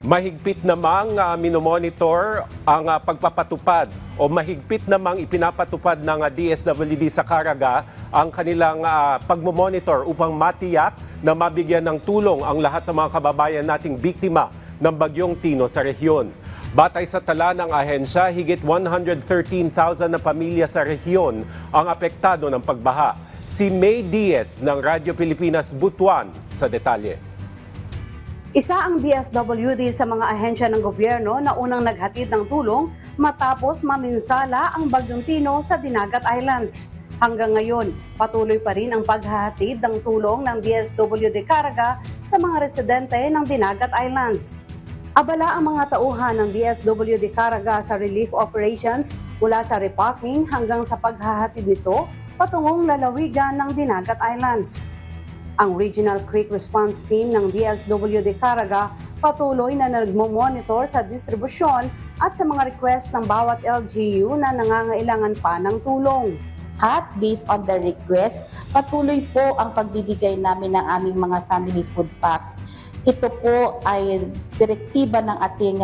Mahigpit namang minomonitor ang pagpapatupad o mahigpit namang ipinapatupad ng DSWD sa Caraga ang kanilang pagmomonitor upang matiyak na mabigyan ng tulong ang lahat ng mga kababayan nating biktima ng Bagyong Tino sa rehiyon. Batay sa tala ng ahensya, higit 113,000 na pamilya sa rehiyon ang apektado ng pagbaha. Si May Diaz ng Radyo Pilipinas Butuan sa detalye. Isa ang DSWD sa mga ahensya ng gobyerno na unang naghatid ng tulong matapos maminsala ang Bagyong Tino sa Dinagat Islands. Hanggang ngayon, patuloy pa rin ang paghahatid ng tulong ng DSWD Caraga sa mga residente ng Dinagat Islands. Abala ang mga tauhan ng DSWD Caraga sa relief operations mula sa repacking hanggang sa paghahatid nito patungong lalawigan ng Dinagat Islands. Ang Regional Quick Response Team ng DSWD Caraga patuloy na nagmo-monitor sa distribusyon at sa mga request ng bawat LGU na nangangailangan pa ng tulong. At based on the request, patuloy po ang pagbibigay namin ng aming mga family food packs. Ito po ay direktiba ng ating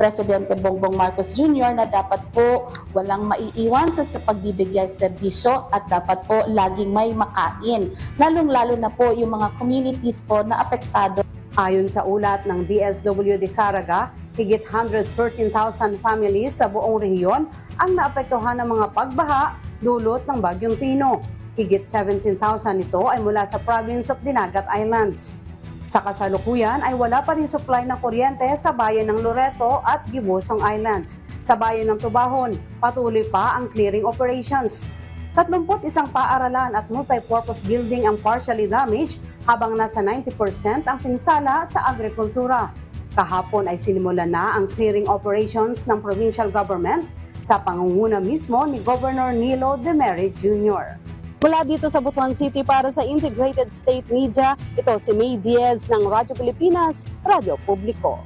Presidente Bongbong Marcos Jr. na dapat po walang maiiwan sa pagbibigay serbisyo at dapat po laging may makain. Lalong-lalo na po yung mga communities po na apektado. Ayon sa ulat ng DSWD Caraga, higit 113,000 families sa buong rehiyon ang naapektuhan ng mga pagbaha dulot ng Bagyong Tino. Higit 17,000 nito ay mula sa province of Dinagat Islands. Sa kasalukuyan ay wala pa rin supply ng kuryente sa bayan ng Loreto at Gibosong Islands. Sa bayan ng Tubahon, patuloy pa ang clearing operations. 31 paaralan at multi-purpose building ang partially damaged habang nasa 90% ang pinsala sa agrikultura. Kahapon ay sinimulan na ang clearing operations ng provincial government sa pangunguna mismo ni Governor Nilo Demerit Jr. Mula dito sa Butuan City para sa Integrated State Media, ito si May Diaz ng Radyo Pilipinas, Radyo Publiko.